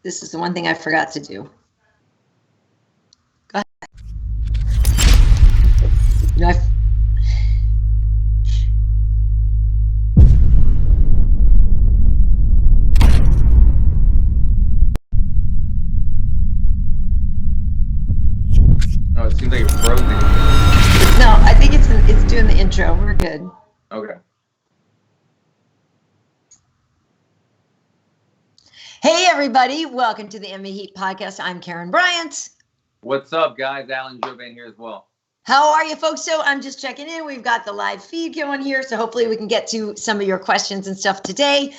This is the one thing I forgot to do. Go ahead. No, Oh, it seems like it's frozen. no, I think it's doing the intro. We're good. Okay. Hey, everybody. Welcome to the H.E.A.T podcast. I'm Karyn Bryant. What's up, guys? Alan Jouban here as well. How are you, folks? So I'm just checking in. We've got the live feed going here, so hopefully we can get to some of your questions and stuff today.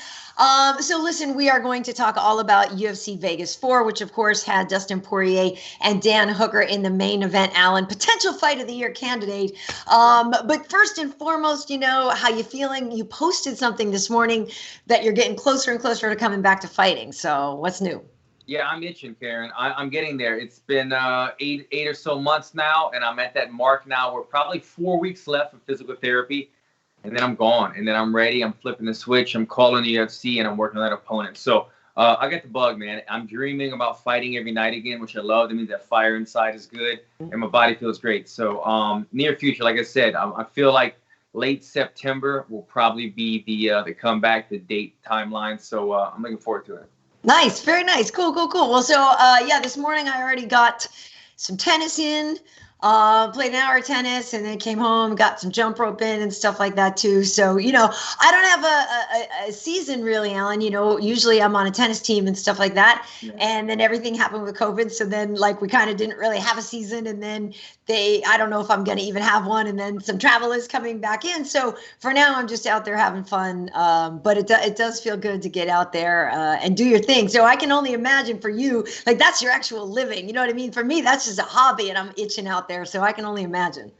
So listen, we are going to talk all about UFC Vegas 4, which of course had Dustin Poirier and Dan Hooker in the main event. Alan, potential fight of the year candidate. But first and foremost, you know, how you feeling? You posted something this morning that you're getting closer and closer to coming back to fighting. So what's new? Yeah, I'm itching, Karyn. I'm getting there. It's been eight or so months now, and I'm at that mark now. We're probably 4 weeks left of physical therapy, and then I'm gone. And then I'm ready. I'm flipping the switch. I'm calling the UFC, and I'm working on that opponent. So I got the bug, man. I'm dreaming about fighting every night again, which I love. That means that fire inside is good, and my body feels great. So near future, like I said, I feel like late September will probably be the comeback, the date timeline. So I'm looking forward to it. Nice. Very nice. Cool. Well, so, yeah, this morning I already got some tennis in, played an hour of tennis and then came home, got some jump rope in and stuff like that too. So, you know, I don't have a season really, Alan. You know, usually I'm on a tennis team and stuff like that. Yeah. And then everything happened with COVID. So then like we kind of didn't really have a season, and then I don't know if I'm going to even have one. And then some travel is coming back in. So for now, I'm just out there having fun. But it does feel good to get out there and do your thing. So I can only imagine for you, like that's your actual living. You know what I mean? For me, that's just a hobby and I'm itching out there. So I can only imagine.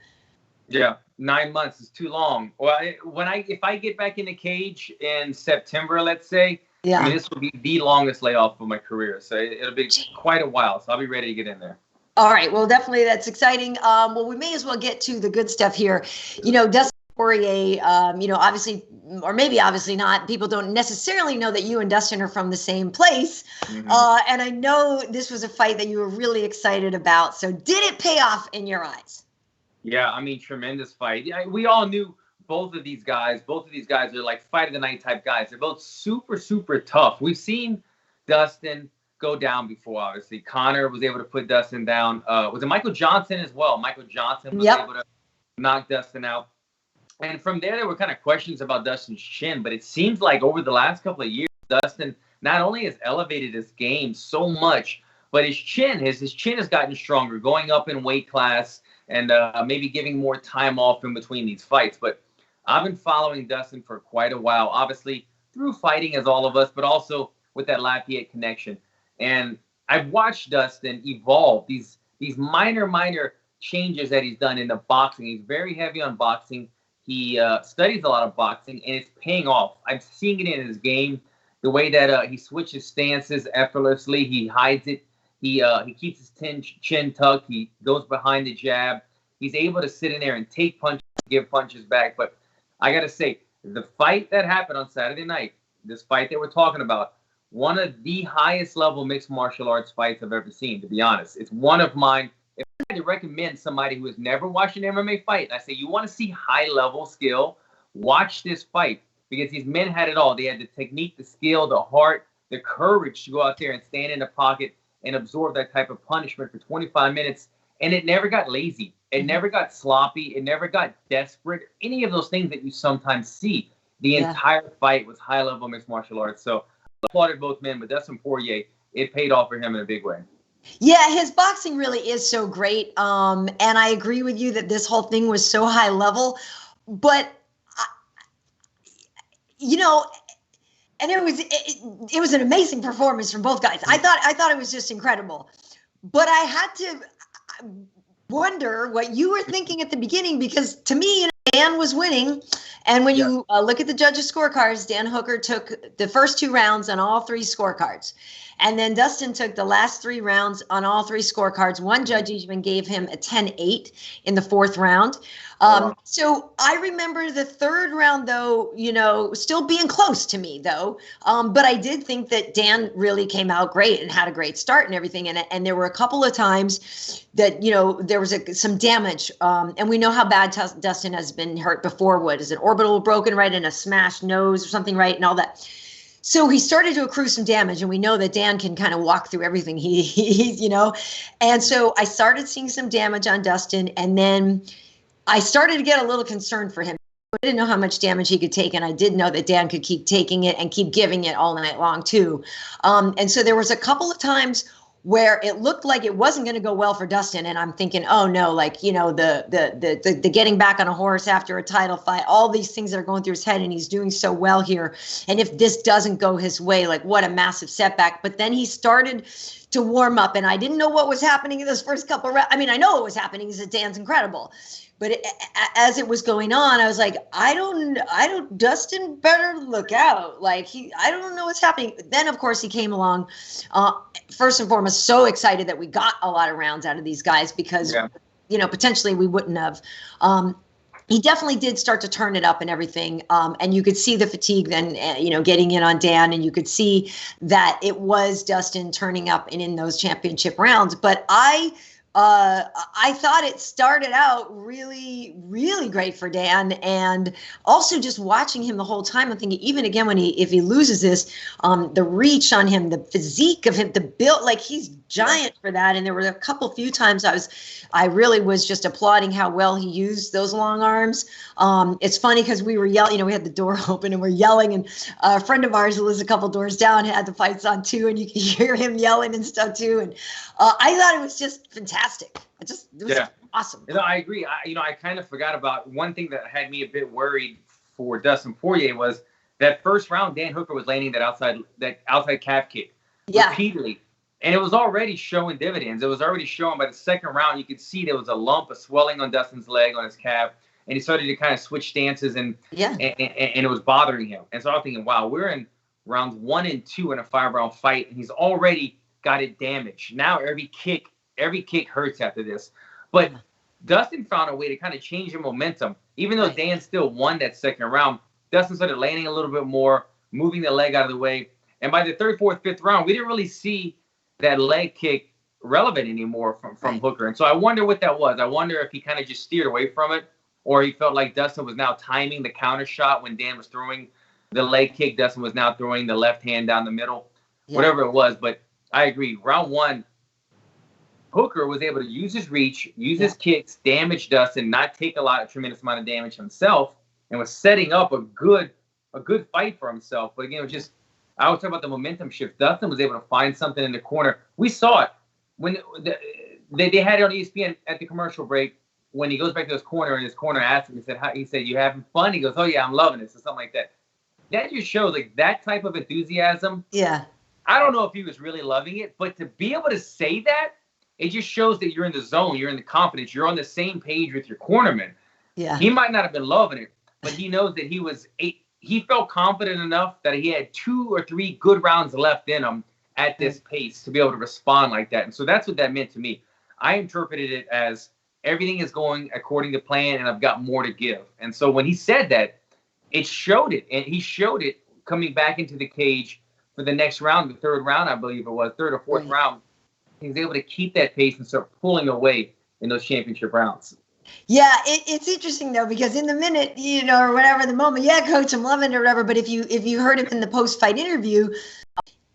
Yeah, 9 months is too long. Well, if I get back in the cage in September, let's say, yeah, I mean, this will be the longest layoff of my career. So it'll be quite a while. So I'll be ready to get in there. All right. Well, definitely that's exciting. Well, we may as well get to the good stuff here. You know, Dustin Poirier, you know, obviously, or maybe obviously not, people don't necessarily know that you and Dustin are from the same place. Mm-hmm. And I know this was a fight that you were really excited about. So did it pay off in your eyes? Yeah, I mean, tremendous fight. Yeah, we all knew both of these guys. Both of these guys are like fight of the night type guys. They're both super, super tough. We've seen Dustin go down before, obviously. Conor was able to put Dustin down. Was it Michael Johnson as well? Michael Johnson was able to knock Dustin out. And from there were kind of questions about Dustin's chin, but it seems like over the last couple of years, Dustin not only has elevated his game so much, but his chin has gotten stronger, going up in weight class and maybe giving more time off in between these fights. But I've been following Dustin for quite a while, obviously through fighting as all of us, but also with that Lafayette connection. And I've watched Dustin evolve these minor changes that he's done in the boxing. He's very heavy on boxing. He studies a lot of boxing, and it's paying off. I'm seeing it in his game, the way that he switches stances effortlessly. He hides it. He keeps his chin tucked. He goes behind the jab. He's able to sit in there and take punches, give punches back. But I got to say, the fight that happened on Saturday night, this fight that we're talking about, one of the highest level mixed martial arts fights I've ever seen, to be honest. It's one of mine. If I had to recommend somebody who has never watched an MMA fight, and I say, you want to see high level skill, watch this fight, because these men had it all. They had the technique, the skill, the heart, the courage to go out there and stand in the pocket and absorb that type of punishment for 25 minutes. And it never got lazy. It never got sloppy. It never got desperate. Any of those things that you sometimes see. The entire fight was high level mixed martial arts. So I applauded both men, but Dustin Poirier, it paid off for him in a big way. Yeah, his boxing really is so great. And I agree with you that this whole thing was so high level. But, you know, and it was an amazing performance from both guys. I thought it was just incredible. But I had to wonder what you were thinking at the beginning, because to me, you know, Dan was winning. And when you look at the judges' scorecards, Dan Hooker took the first 2 rounds on all 3 scorecards. And then Dustin took the last 3 rounds on all 3 scorecards. One judge even gave him a 10-8 in the 4th round. So I remember the third round, though, still being close to me, though. But I did think that Dan really came out great and had a great start and everything. And there were a couple of times that, there was some damage. And we know how bad Dustin has been hurt before. What is it? Orbital broken, right? And a smashed nose or something, right? And all that. So he started to accrue some damage, and we know that Dan can kind of walk through everything. And so I started seeing some damage on Dustin, and then I started to get a little concerned for him. I didn't know how much damage he could take, and I did know that Dan could keep taking it and keep giving it all night long too. And so there was a couple of times where it looked like it wasn't going to go well for Dustin. And I'm thinking, oh no, the getting back on a horse after a title fight, all these things that are going through his head, and he's doing so well here. And if this doesn't go his way, what a massive setback. But then he started to warm up, and I didn't know what was happening in those first couple of rounds. I mean, I know what was happening is that Dan's incredible. But as it was going on, I was like, Dustin better look out. I don't know what's happening. Then, of course, he came along. First and foremost, so excited that we got a lot of rounds out of these guys because, potentially we wouldn't have. He definitely did start to turn it up and everything. And you could see the fatigue then, getting in on Dan. And you could see that it was Dustin turning up and in those championship rounds. But I thought it started out really, really great for Dan, and also just watching him the whole time, I'm thinking, even again, if he loses this, the reach on him, the physique of him, the build, he's giant for that. And there were a few times I really was just applauding how well he used those long arms. It's funny because we were yelling, we had the door open and we're yelling, and a friend of ours who lives a couple doors down had the fights on too, and you could hear him yelling and stuff too. And I thought it was just fantastic. It was awesome. I agree. I kind of forgot about one thing that had me a bit worried for Dustin Poirier was that first round, Dan Hooker was landing that outside calf kick repeatedly. And it was already showing dividends. It was already showing by the second round. You could see there was a lump of swelling on Dustin's leg, on his calf. And he started to kind of switch stances, and it was bothering him. And so I was thinking, wow, we're in rounds 1 and 2 in a 5-round fight, and he's already got it damaged. Now every kick hurts after this. But Dustin found a way to kind of change the momentum. Even though Dan still won that second round, Dustin started landing a little bit more, moving the leg out of the way. And by the third, fourth, fifth round, we didn't really see that leg kick relevant anymore from Hooker. And so I wonder what that was. I wonder if he kind of just steered away from it, or he felt like Dustin was now timing the counter shot when Dan was throwing the leg kick. Dustin was now throwing the left hand down the middle, whatever it was. But I agree. Round 1, Hooker was able to use his reach, use his kicks, damage Dustin, not take a tremendous amount of damage himself, and was setting up a good fight for himself. But again, it was just, I was talking about the momentum shift. Dustin was able to find something in the corner. We saw it when they had it on ESPN at the commercial break. When he goes back to his corner, and his corner asked him, he said, "You having fun?" He goes, "Oh yeah, I'm loving this," or something like that. That just shows that type of enthusiasm. Yeah. I don't know if he was really loving it, but to be able to say that, it just shows that you're in the zone, you're in the confidence, you're on the same page with your cornerman. Yeah. He might not have been loving it, but he knows that he felt confident enough that he had 2 or 3 good rounds left in him at this pace to be able to respond like that. And so that's what that meant to me. I interpreted it as everything is going according to plan, and I've got more to give. And so when he said that, it showed it. And he showed it coming back into the cage for the next round, the third round, I believe it was, third or fourth round. He was able to keep that pace and start pulling away in those championship rounds. Yeah, it's interesting though, because in the minute, or whatever, the moment, coach, I'm loving it or whatever. But if you heard him in the post-fight interview,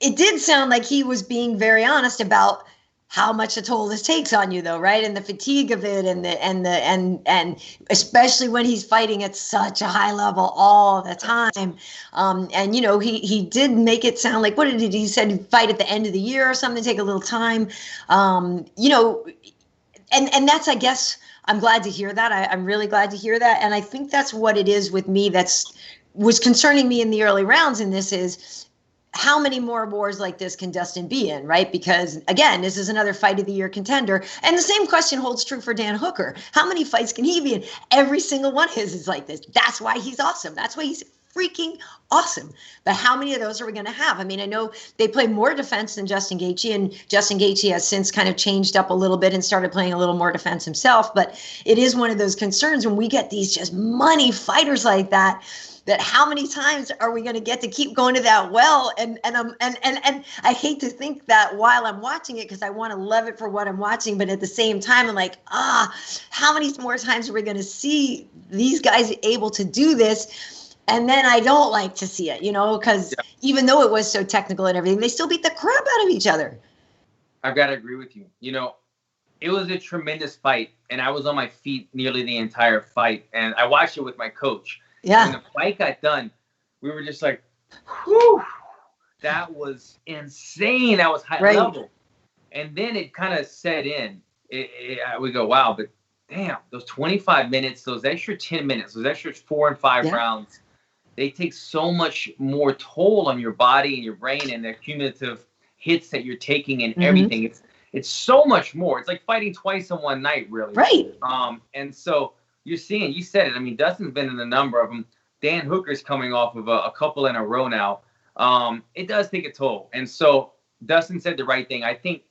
it did sound like he was being very honest about how much a toll this takes on you, though, right? And the fatigue of it, and especially when he's fighting at such a high level all the time. And he did make it sound like, what did he said? He'd fight at the end of the year or something, take a little time. And that's, I guess, I'm glad to hear that. I'm really glad to hear that. And I think that's what it is with me was concerning me in the early rounds in this is how many more wars like this can Dustin be in, right? Because, again, this is another fight of the year contender. And the same question holds true for Dan Hooker. How many fights can he be in? Every single one of his is like this. That's why he's awesome. That's why he's freaking awesome. But how many of those are we going to have? I mean, I know they play more defense than Justin Gaethje, and Justin Gaethje has since kind of changed up a little bit and started playing a little more defense himself. But it is one of those concerns when we get these just money fighters like that, that how many times are we going to get to keep going to that well? And I hate to think that while I'm watching it, because I want to love it for what I'm watching, but at the same time, I'm like, how many more times are we going to see these guys able to do this? And then I don't like to see it, because even though it was so technical and everything, they still beat the crap out of each other. I've got to agree with you. It was a tremendous fight, and I was on my feet nearly the entire fight, and I watched it with my coach. Yeah. When the fight got done, we were just like, whew, that was insane. That was high level. And then it kind of set in. We go, wow, but damn, those 25 minutes, those extra 10 minutes, those extra 4 and 5 rounds, they take so much more toll on your body and your brain and the cumulative hits that you're taking and everything. It's so much more. It's like fighting twice in one night, really. Right. And so you're seeing, you said it. I mean, Dustin's been in a number of them. Dan Hooker's coming off of a couple in a row now. It does take a toll. And so Dustin said the right thing. I think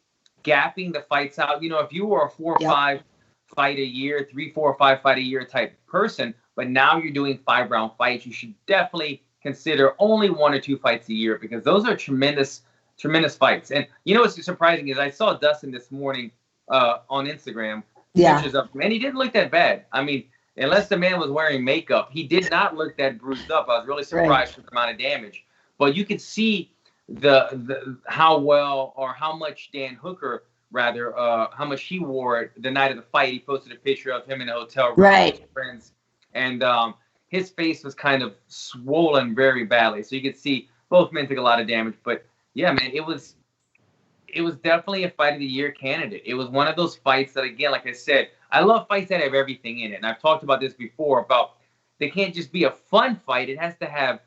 gapping the fights out, if you were a 4 or 5 fight a year, 3, 4 or 5 fight a year type person, but now you're doing 5-round fights, you should definitely consider only 1 or 2 fights a year, because those are tremendous fights. And what's surprising is I saw Dustin this morning on Instagram. Pictures of him, and he didn't look that bad. I mean, unless the man was wearing makeup, he did not look that bruised up. I was really surprised with the amount of damage. But you could see the how well, or how much Dan Hooker, rather, how much he wore it the night of the fight. He posted a picture of him in a hotel room with his friends, and his face was kind of swollen very badly. So you could see both men took a lot of damage. But yeah, man, it was definitely a fight of the year candidate. It was one of those fights that, again, like I said, I love fights that have everything in it. And I've talked about this before about they can't just be a fun fight. It has to have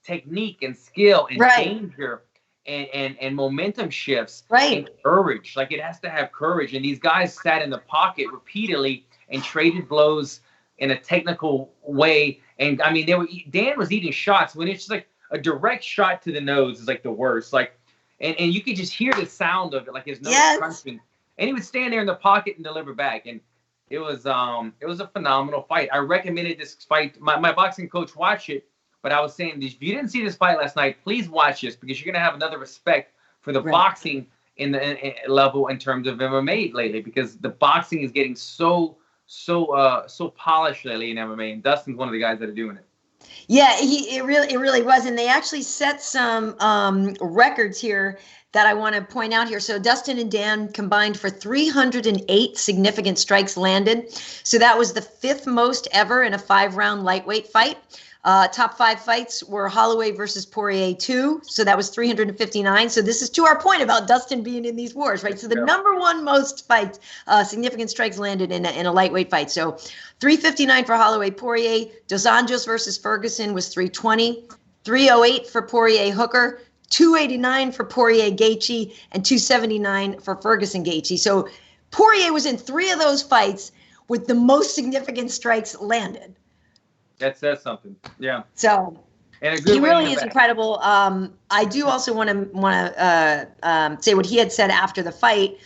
technique and skill and danger and momentum shifts and courage. Like, it has to have courage. And these guys sat in the pocket repeatedly and traded blows in a technical way. And I mean, Dan was eating shots when it's just like a direct shot to the nose is like the worst. Like, and you could just hear the sound of it, like his nose crunching. And he would stand there in the pocket and deliver back. And it was a phenomenal fight. I recommended this fight. My boxing coach watched it, but I was saying, if you didn't see this fight last night, please watch this, because you're gonna have another respect for the boxing in the level in terms of MMA lately, because the boxing is getting so polished lately in MMA, and Dustin's one of the guys that are doing it. Yeah, it really was. And they actually set some records here that I want to point out here. So Dustin and Dan combined for 308 significant strikes landed. So that was the 5th most ever in a 5-round lightweight fight. Top 5 fights were Holloway versus Poirier 2. So that was 359. So this is to our point about Dustin being in these wars, right? So the number 1 most fights, significant strikes landed in a lightweight fight. So 359 for Holloway Poirier. Dos Anjos versus Ferguson was 320. 308 for Poirier Hooker. 289 for Poirier Gaethje, and 279 for Ferguson Gaethje. So Poirier was in 3 of those fights with the most significant strikes landed. That says something. Yeah. So and a good he really is incredible. I do also want to say what he had said after the fight.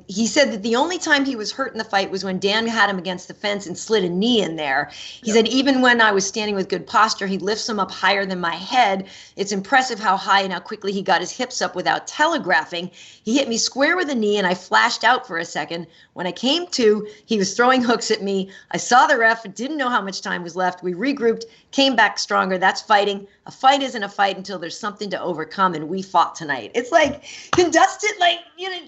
He said that the only time he was hurt in the fight was when Dan had him against the fence and slid a knee in there. He said, even when I was standing with good posture, he lifts him up higher than my head. It's impressive how high and how quickly he got his hips up without telegraphing. He hit me square with a knee and I flashed out for a second. When I came to, he was throwing hooks at me. I saw the ref, didn't know how much time was left. We regrouped, came back stronger. That's fighting. A fight isn't a fight until there's something to overcome, and we fought tonight. It's like, can Dustin,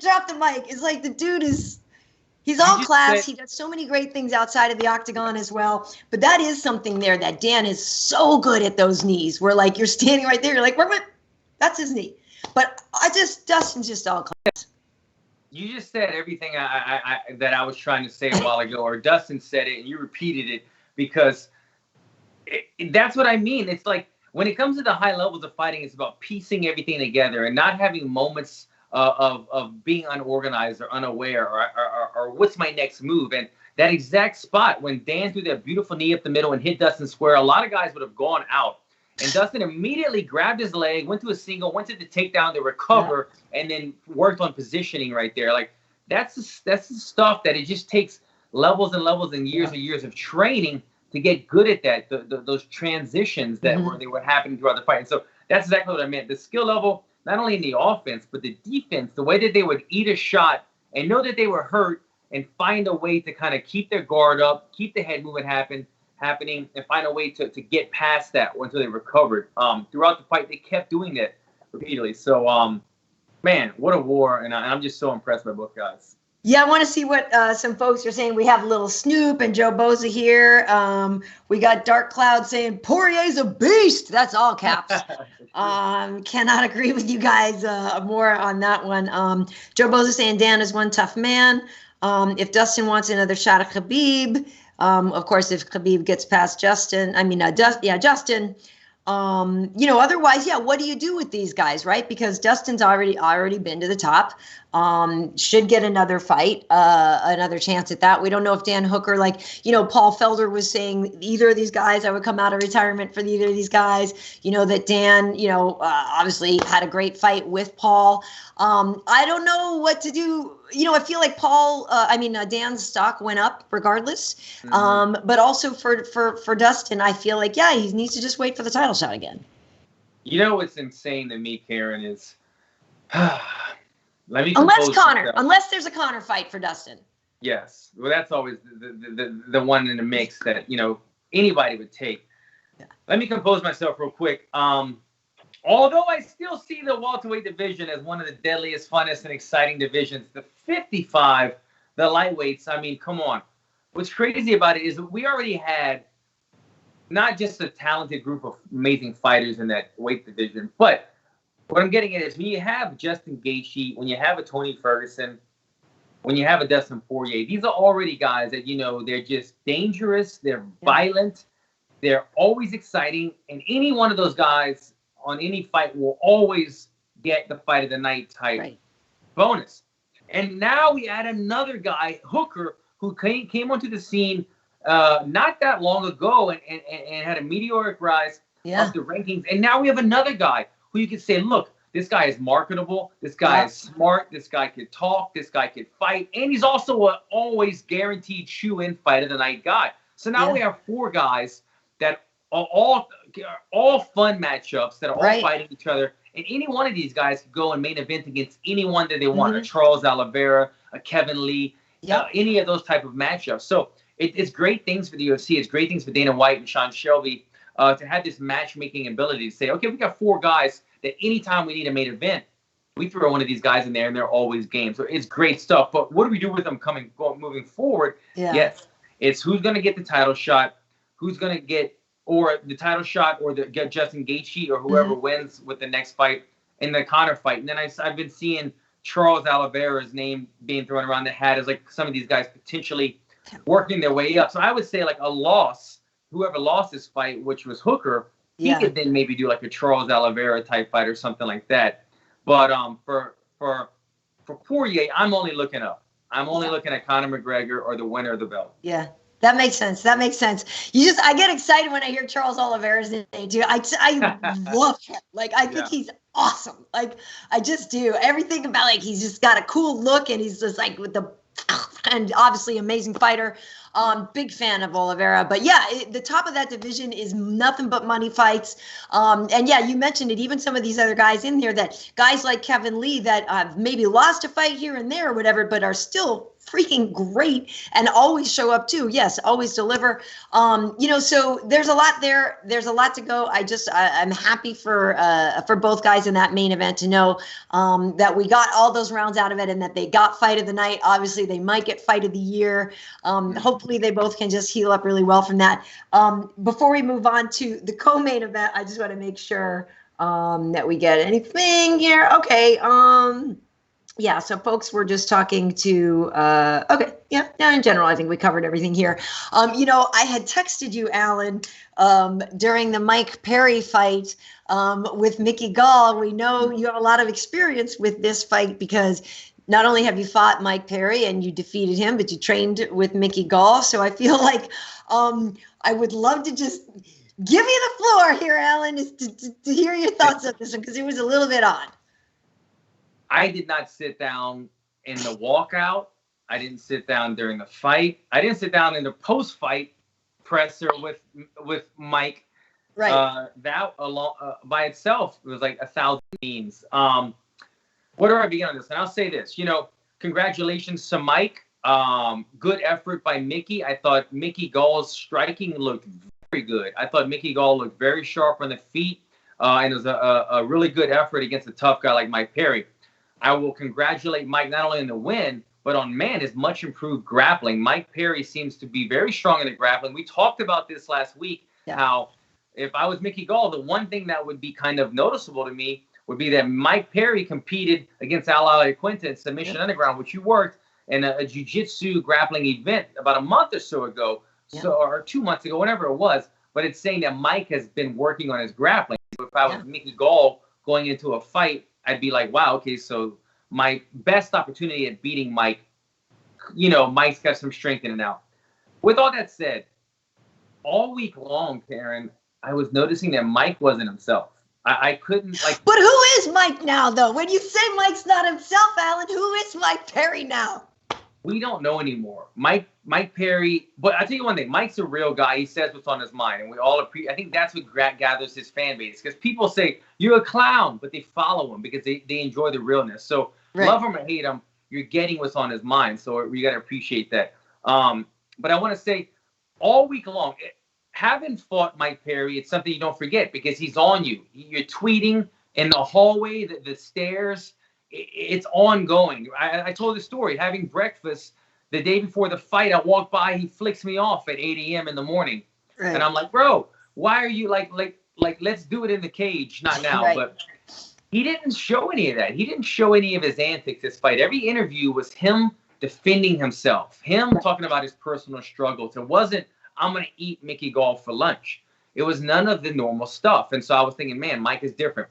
drop the mic. It's like the dude he's all class. He does so many great things outside of the octagon as well. But that is something there that Dan is so good at those knees, where like you're standing right there, you're like, what? That's his knee. But Dustin's just all class. You just said everything that I was trying to say a while ago, or Dustin said it and you repeated it, because that's what I mean. It's like, when it comes to the high levels of fighting, it's about piecing everything together and not having moments of being unorganized or unaware or what's my next move. And that exact spot when Dan threw that beautiful knee up the middle and hit Dustin square, a lot of guys would have gone out. And Dustin immediately grabbed his leg, went to a single, went to the takedown to recover, and then worked on positioning right there. Like, that's the stuff that it just takes levels and levels and years of training to get good at that, those transitions that were happening throughout the fight. And so that's exactly what I meant. The skill level, not only in the offense, but the defense, the way that they would eat a shot and know that they were hurt and find a way to kind of keep their guard up, keep the head movement happening, and find a way to get past that until they recovered. Throughout the fight, they kept doing that repeatedly. So, man, what a war. And I'm just so impressed by both guys. Yeah, I want to see what some folks are saying. We have Little Snoop and Joe Boza here. We got Dark Cloud saying Poirier's a beast. That's all caps. Cannot agree with you guys more on that one. Joe Boza saying Dan is one tough man. If Dustin wants another shot at Khabib, of course, if Khabib gets past Justin, Justin. Otherwise, what do you do with these guys, right? Because Dustin's already been to the top. Should get another fight, another chance at that. We don't know if Dan Hooker, Paul Felder was saying either of these guys, I would come out of retirement for either of these guys. That Dan, obviously had a great fight with Paul. I don't know what to do. I feel like Dan's stock went up regardless. But also for Dustin, I feel like, he needs to just wait for the title shot again. What's insane to me, Karyn, is unless there's a Conor fight for Dustin. Yes. Well, that's always the one in the mix that, anybody would take. Yeah. Let me compose myself real quick. Although I still see the welterweight division as one of the deadliest, funnest, and exciting divisions, the 55, the lightweights, I mean, come on. What's crazy about it is that we already had not just a talented group of amazing fighters in that weight division, but what I'm getting at is when you have Justin Gaethje, when you have a Tony Ferguson, when you have a Dustin Poirier, these are already guys that, they're just dangerous, they're violent, they're always exciting, and any one of those guys on any fight will always get the fight of the night type bonus. And now we add another guy, Hooker, who came onto the scene not that long ago and had a meteoric rise up the rankings. And now we have another guy who you can say, look, this guy is marketable, this guy is smart, this guy could talk, this guy could fight, and he's also an always guaranteed shoe-in fight of the night guy. So now we have four guys that are all fun matchups that are all fighting each other. And any one of these guys could go and main event against anyone that they want, a Charles Oliveira, a Kevin Lee, any of those type of matchups. So it's great things for the UFC. It's great things for Dana White and Sean Shelby to have this matchmaking ability to say, okay, we got four guys that anytime we need a main event, we throw one of these guys in there and they're always game. So it's great stuff. But what do we do with them moving forward? Yes, it's who's going to get the title shot, who's going to get or the title shot, or get Justin Gaethje, or whoever wins with the next fight in the Conor fight. And then I've been seeing Charles Oliveira's name being thrown around the hat as like some of these guys potentially working their way up. So I would say like a loss, whoever lost this fight, which was Hooker, he could then maybe do like a Charles Oliveira type fight or something like that. But for Poirier, I'm only looking up. I'm only looking at Conor McGregor or the winner of the belt. Yeah. That makes sense. I get excited when I hear Charles Oliveira's name too. I love him. Like, I think he's awesome. Like, I just do. Everything about, like, he's just got a cool look, and he's just like and obviously amazing fighter. Big fan of Oliveira. But the top of that division is nothing but money fights. And you mentioned it, even some of these other guys in here, that guys like Kevin Lee that maybe lost a fight here and there or whatever, but are still freaking great and always show up too. Yes, always deliver. So there's a lot there. There's a lot to go. I'm happy for both guys in that main event to know that we got all those rounds out of it and that they got fight of the night. Obviously, they might get fight of the year. Hopefully, they both can just heal up really well from that. Before we move on to the co-main event, I just want to make sure that we get anything here. Okay. So folks, we're just talking to, in general, I think we covered everything here. I had texted you, Alan, during the Mike Perry fight with Mickey Gall. We know you have a lot of experience with this fight because not only have you fought Mike Perry and you defeated him, but you trained with Mickey Gall. So I feel like I would love to just give you the floor here, Alan, is to hear your thoughts on this one, because it was a little bit odd. I did not sit down in the walkout. I didn't sit down during the fight. I didn't sit down in the post-fight presser with Mike. Right. That alone by itself was like 1,000 means. Where do I begin on this? And I'll say this, congratulations to Mike. Good effort by Mickey. I thought Mickey Gall's striking looked very good. I thought Mickey Gall looked very sharp on the feet. And it was a really good effort against a tough guy like Mike Perry. I will congratulate Mike not only on the win, but on, his much improved grappling. Mike Perry seems to be very strong in the grappling. We talked about this last week, how if I was Mickey Gall, the one thing that would be kind of noticeable to me would be that Mike Perry competed against Al Quinta in Submission Underground, which you worked in a jiu-jitsu grappling event about a month or so ago, or 2 months ago, whatever it was. But it's saying that Mike has been working on his grappling. So if I was Mickey Gall going into a fight, I'd be like, wow, okay, so my best opportunity at beating Mike, Mike's got some strength in it now. With all that said, all week long, Karyn, I was noticing that Mike wasn't himself. I couldn't, like... But who is Mike now, though? When you say Mike's not himself, Alan, who is Mike Perry now? We don't know anymore. Mike Perry, but I'll tell you one thing. Mike's a real guy. He says what's on his mind, and we all appreciate. I think that's what gathers his fan base, because people say, you're a clown, but they follow him because they enjoy the realness. So love him or hate him, you're getting what's on his mind. So we got to appreciate that. But I want to say, all week long, having fought Mike Perry, it's something you don't forget because he's on you. You're tweeting in the hallway, the stairs. It's ongoing. I told the story. Having breakfast the day before the fight, I walked by. He flicks me off at 8 a.m. in the morning, and I'm like, bro, why are you like? Let's do it in the cage, not now. But he didn't show any of that. He didn't show any of his antics this fight. Every interview was him defending himself, him talking about his personal struggles. It wasn't, I'm gonna eat Mickey Gall for lunch. It was none of the normal stuff. And so I was thinking, man, Mike is different.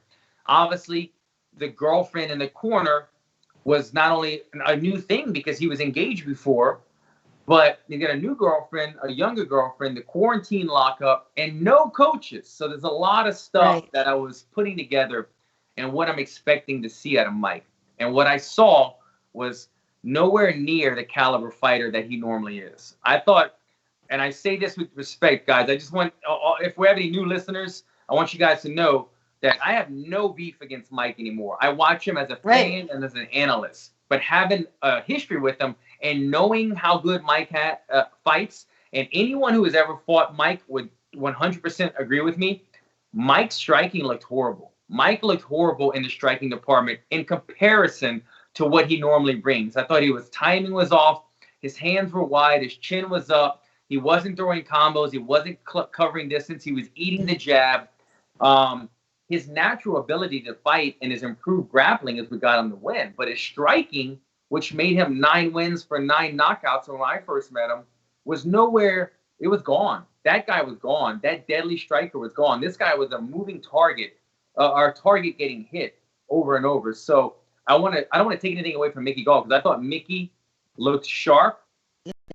Obviously, the girlfriend in the corner was not only a new thing because he was engaged before, but you get a new girlfriend, a younger girlfriend, the quarantine lockup, and no coaches. So there's a lot of stuff that I was putting together and what I'm expecting to see out of Mike. And what I saw was nowhere near the caliber fighter that he normally is. I thought, and I say this with respect, guys, I just want, if we have any new listeners, I want you guys to know that I have no beef against Mike anymore. I watch him as a fan and as an analyst, but having a history with him and knowing how good Mike fights, and anyone who has ever fought Mike would 100% agree with me, Mike's striking looked horrible. Mike looked horrible in the striking department in comparison to what he normally brings. I thought his timing was off. His hands were wide. His chin was up. He wasn't throwing combos. He wasn't covering distance. He was eating the jab. His natural ability to fight and his improved grappling is what got him the win. But his striking, which made him 9 wins for 9 knockouts when I first met him, was nowhere. It was gone. That guy was gone. That deadly striker was gone. This guy was a moving target, our target getting hit over and over. So I don't want to take anything away from Mickey Gall because I thought Mickey looked sharp.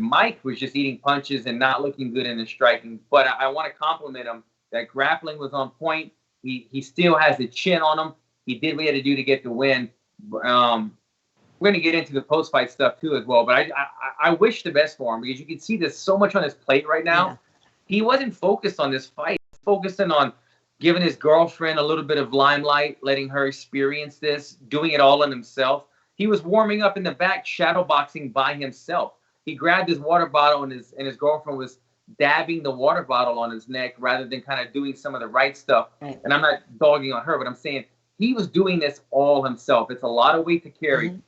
Mike was just eating punches and not looking good in his striking. But I want to compliment him. That grappling was on point. He still has the chin on him. He did what he had to do to get the win. We're going to get into the post-fight stuff too as well. But I wish the best for him because you can see there's so much on his plate right now. Yeah. He wasn't focused on this fight. He was focusing on giving his girlfriend a little bit of limelight, letting her experience this, doing it all on himself. He was warming up in the back, shadowboxing by himself. He grabbed his water bottle and his girlfriend was dabbing the water bottle on his neck rather than kind of doing some of the right stuff. Right. And I'm not dogging on her, but I'm saying he was doing this all himself. It's a lot of weight to carry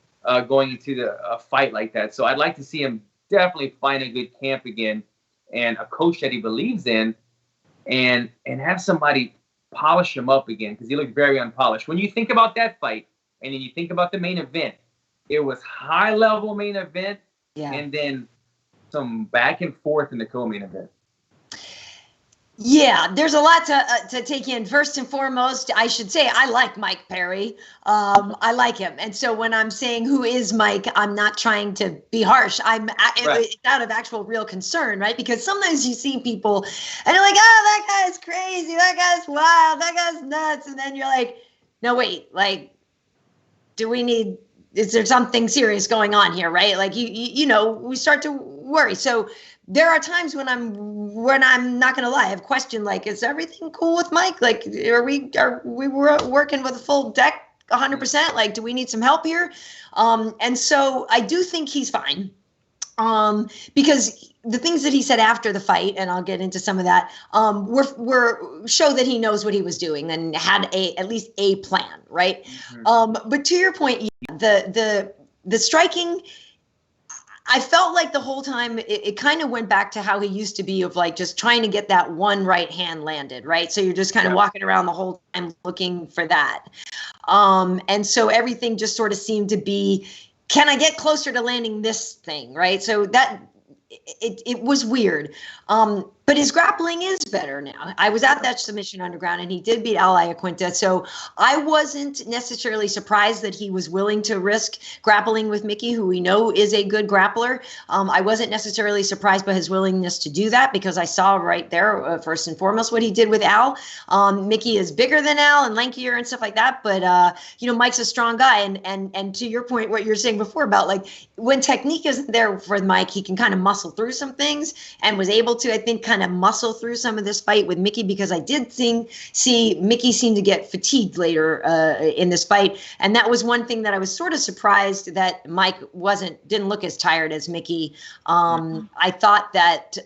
going into a fight like that. So I'd like to see him definitely find a good camp again and a coach that he believes in and have somebody polish him up again because he looked very unpolished. When you think about that fight and then you think about the main event, it was high-level main event and then some back and forth in the co-main event. Yeah, there's a lot to take in. First and foremost, I should say I like Mike Perry. I like him, and so when I'm saying who is Mike, I'm not trying to be harsh. It's out of actual real concern, right? Because sometimes you see people, and you're like, "Oh, that guy's crazy. That guy's wild. That guy's nuts," and then you're like, "No, wait. Like, is there something serious going on here, right?" Like you know, we start to worry. So there are times when I'm not going to lie, I've questioned, like, is everything cool with Mike? Like, are we working with a full deck 100%? Like, do we need some help here? And so I do think he's fine. Because the things that he said after the fight, and I'll get into some of that, were show that he knows what he was doing and had at least a plan, right? Mm-hmm. But to your point, the striking, I felt like the whole time it kind of went back to how he used to be, of like just trying to get that one right hand landed, right? So you're just kind of walking around the whole time looking for that. And so everything just sort of seemed to be, can I get closer to landing this thing, right? So that it was weird. But his grappling is better now. I was at that submission underground, and he did beat Al Iaquinta. So I wasn't necessarily surprised that he was willing to risk grappling with Mickey, who we know is a good grappler. I wasn't necessarily surprised by his willingness to do that, because I saw right there, first and foremost, what he did with Al. Mickey is bigger than Al and lankier and stuff like that. But, you know, Mike's a strong guy. And to your point, what you're saying before about, like, when technique isn't there for Mike, he can kind of muscle through some things, and was able to, I think, kind of muscle through some of this fight with Mickey, because I did see Mickey seem to get fatigued later in this fight. And that was one thing that I was sort of surprised that Mike didn't look as tired as Mickey. I thought that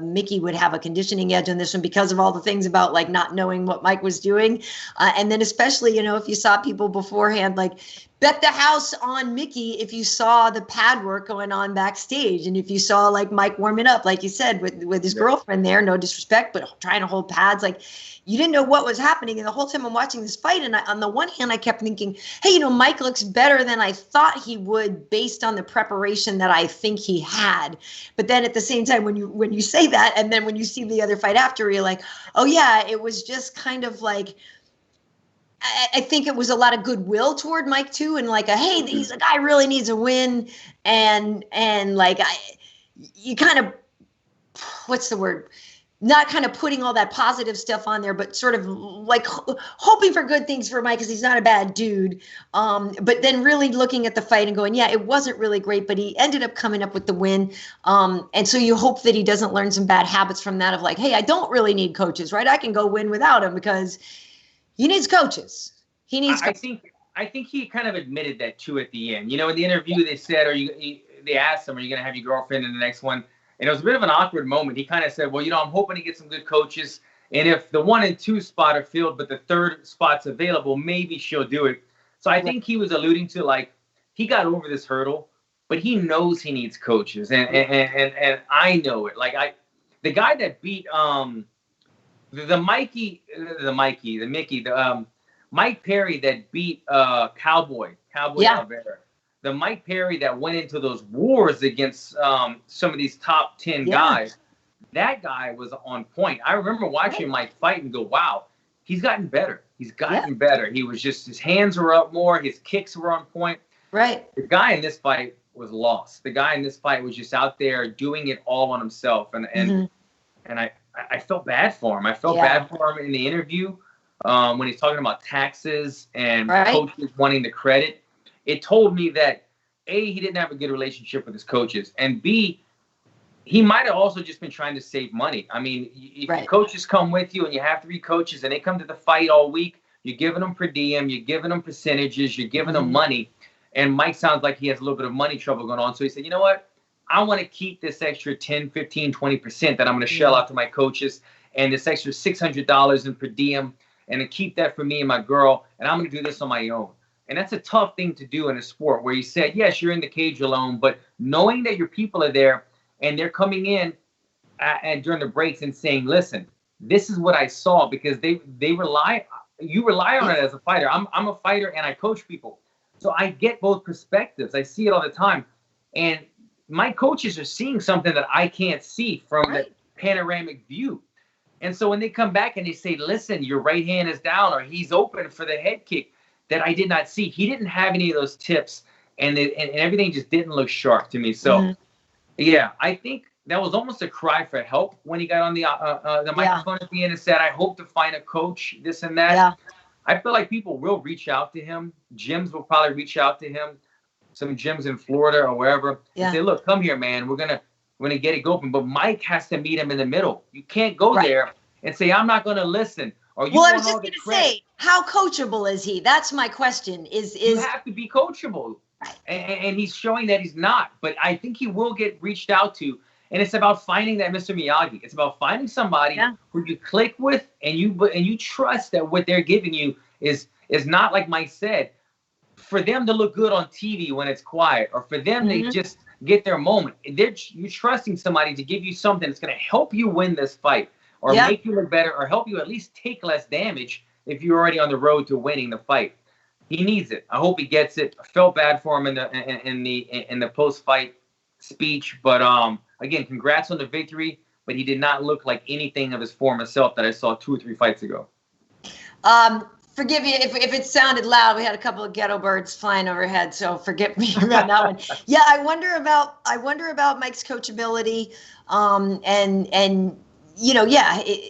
Mickey would have a conditioning edge on this one because of all the things about, like, not knowing what Mike was doing. And then especially, you know, if you saw people beforehand, like, bet the house on Mickey if you saw the pad work going on backstage, and if you saw, like, Mike warming up, like you said, with his girlfriend there, no disrespect, but trying to hold pads, like, you didn't know what was happening. And the whole time I'm watching this fight, and on the one hand, I kept thinking, hey, you know, Mike looks better than I thought he would based on the preparation that I think he had. But then at the same time, when you say that, and then when you see the other fight after, you're like, oh yeah, it was just kind of like, I think it was a lot of goodwill toward Mike too, and like, hey, he's a guy really needs a win, and like, you kind of, what's the word? Not kind of putting all that positive stuff on there, but sort of like hoping for good things for Mike, because he's not a bad dude. But then really looking at the fight and going, yeah, it wasn't really great, but he ended up coming up with the win. And so you hope that he doesn't learn some bad habits from that, of like, hey, I don't really need coaches, right? I can go win without him, because he needs coaches. He needs. I think he kind of admitted that too at the end. You know, in the interview, they said, they asked him, are you going to have your girlfriend in the next one? And it was a bit of an awkward moment. He kind of said, well, you know, I'm hoping to get some good coaches. And if the 1 and 2 spot are filled, but the 3rd spot's available, maybe she'll do it. So I think he was alluding to, like, he got over this hurdle, but he knows he needs coaches. And I know it. Like, the guy that beat Mike Perry that beat Cowboy Alvera. The Mike Perry that went into those wars against some of these top 10 guys, that guy was on point. I remember watching Mike fight and go, wow, he's gotten better. He's gotten better. He was just, his hands were up more. His kicks were on point. Right. The guy in this fight was lost. The guy in this fight was just out there doing it all on himself. And I felt bad for him. I felt bad for him in the interview when he's talking about taxes and coaches wanting the credit. It told me that, A, he didn't have a good relationship with his coaches, and B, he might have also just been trying to save money. I mean, if your coaches come with you and you have 3 coaches and they come to the fight all week, you're giving them per diem, you're giving them percentages, you're giving them money. And Mike sounds like he has a little bit of money trouble going on. So he said, you know what? I want to keep this extra 10, 15, 20% that I'm going to shell out to my coaches, and this extra $600 in per diem, and to keep that for me and my girl, and I'm going to do this on my own. And that's a tough thing to do in a sport where you said, yes, you're in the cage alone, but knowing that your people are there and they're coming in and during the breaks and saying, listen, this is what I saw, because you rely on it as a fighter. I'm a fighter and I coach people. So I get both perspectives. I see it all the time. And my coaches are seeing something that I can't see from the panoramic view. And so when they come back and they say, listen, your right hand is down or he's open for the head kick that I did not see. He didn't have any of those tips and everything just didn't look sharp to me. So, yeah, I think that was almost a cry for help when he got on the microphone at the end and said, I hope to find a coach, this and that. Yeah. I feel like people will reach out to him. Gyms will probably reach out to him. Some gyms in Florida or wherever. And say, look, come here, man. We're gonna get it going. But Mike has to meet him in the middle. You can't go there and say, I'm not gonna listen. Or you I was just gonna say, how coachable is he? That's my question. You have to be coachable. And he's showing that he's not. But I think he will get reached out to. And it's about finding that Mr. Miyagi. It's about finding somebody who you click with and you trust that what they're giving you is not, like Mike said, for them to look good on TV when it's quiet, or for them to just get their moment. You're trusting somebody to give you something that's going to help you win this fight, or make you look better, or help you at least take less damage if you're already on the road to winning the fight. He needs it. I hope he gets it. I felt bad for him in the post-fight speech, but again, congrats on the victory. But he did not look like anything of his former self that I saw 2 or 3 fights ago. Forgive me if it sounded loud. We had a couple of ghetto birds flying overhead, so forgive me about that one. Yeah, I wonder about Mike's coachability, and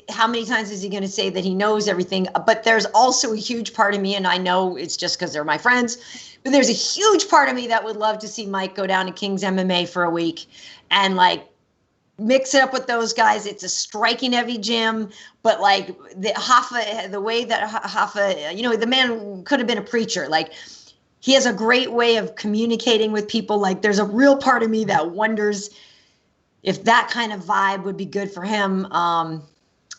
how many times is he going to say that he knows everything? But there's also a huge part of me, and I know it's just because they're my friends, but there's a huge part of me that would love to see Mike go down to King's MMA for a week and mix it up with those guys. It's a striking heavy gym, but the way that Hoffa, the man could have been a preacher. He has a great way of communicating with people. There's a real part of me that wonders if that kind of vibe would be good for him.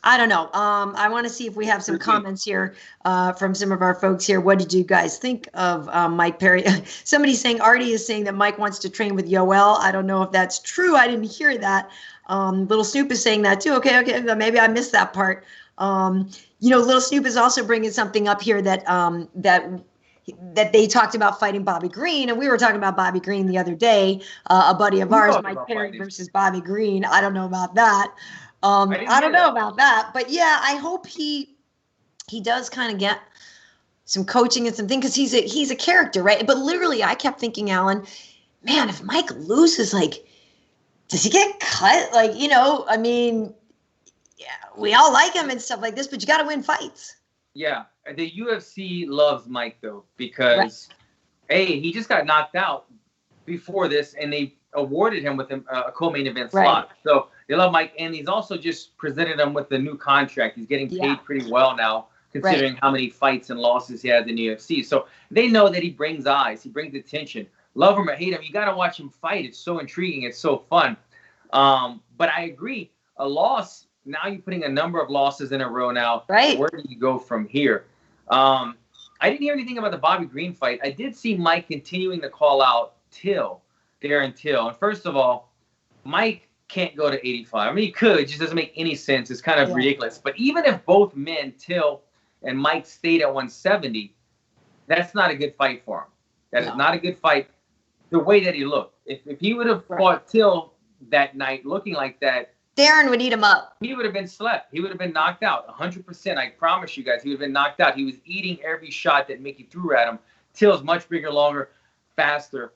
I don't know. I want to see if we have some comments here from some of our folks here. What did you guys think of Mike Perry? Somebody's saying, Artie is saying that Mike wants to train with Yoel. I don't know if that's true. I didn't hear that. Little Snoop is saying that too. Okay. Maybe I missed that part. Little Snoop is also bringing something up here that they talked about fighting Bobby Greene, and we were talking about Bobby Greene the other day. A buddy of ours, Mike Perry versus Bobby Greene. I don't know about that. I don't know about that, but yeah, I hope he does kind of get some coaching and some things, because he's a character, right? But literally, I kept thinking, Alan, man, if Mike loses, does he get cut? I mean, yeah, we all like him and stuff like this, but you got to win fights. Yeah, the UFC loves Mike though, because he just got knocked out before this, and they awarded him with a co-main event slot. So they love Mike, and he's also just presented him with the new contract. He's getting paid pretty well now, considering how many fights and losses he has in the UFC. So they know that he brings eyes, he brings attention. Love him or hate him, you got to watch him fight. It's so intriguing. It's so fun. But I agree. A loss, now you're putting a number of losses in a row now. Right. Where do you go from here? I didn't hear anything about the Bobby Greene fight. I did see Mike continuing to call out Darren Till. And first of all, Mike can't go to 85. I mean, he could. It just doesn't make any sense. It's kind of ridiculous. But even if both men, Till and Mike, stayed at 170, that's not a good fight for him. That is not a good fight. The way that he looked. If he would have fought Till that night looking like that, Darren would eat him up. He would have been slept. He would have been knocked out. 100%. I promise you guys, he would have been knocked out. He was eating every shot that Mickey threw at him. Till's much bigger, longer, faster.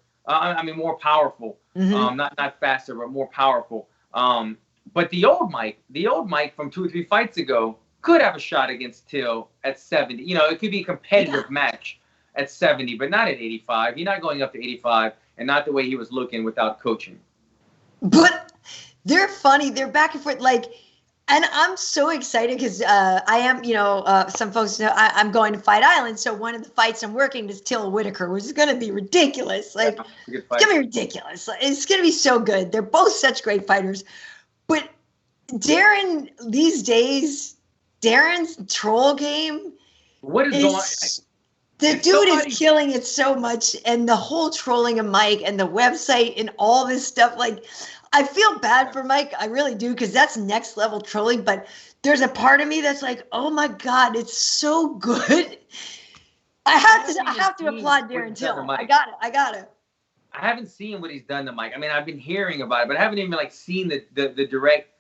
More powerful. Not faster, but more powerful. But the old Mike from 2 or 3 fights ago could have a shot against Till at 70. It could be a competitive match at 70, but not at 85. He's not going up to 85, and not the way he was looking without coaching. But they're funny. They're back and forth. And I'm so excited because I am, some folks know I'm going to Fight Island. So one of the fights I'm working is Till Whitaker, which is going to be ridiculous. It's going to be ridiculous. It's going to be so good. They're both such great fighters. But Darren, these days, Darren's troll game. What is going on? The dude is killing it so much. And the whole trolling of Mike and the website and all this stuff, I feel bad for Mike. I really do, because that's next level trolling. But there's a part of me that's like, oh my God, it's so good. I have to applaud Darren Till. I got it. I haven't seen what he's done to Mike. I mean, I've been hearing about it, but I haven't even seen the direct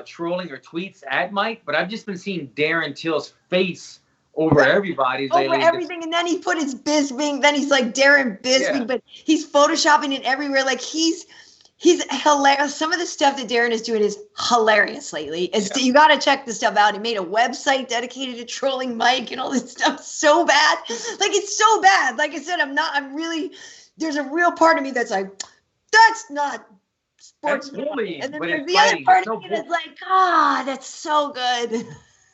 trolling or tweets at Mike, but I've just been seeing Darren Till's face over everybody over lately. everything, and then he put his Bisbing. Then he's like Darren Bisbing, but he's photoshopping it everywhere. Like he's hilarious. Some of the stuff that Darren is doing is hilarious lately. You got to check this stuff out. He made a website dedicated to trolling Mike and all this stuff. So bad, like it's so bad. Like I said, there's a real part of me that's like, that's not sports bullying. And then there's the other part of me that's like, that's so good.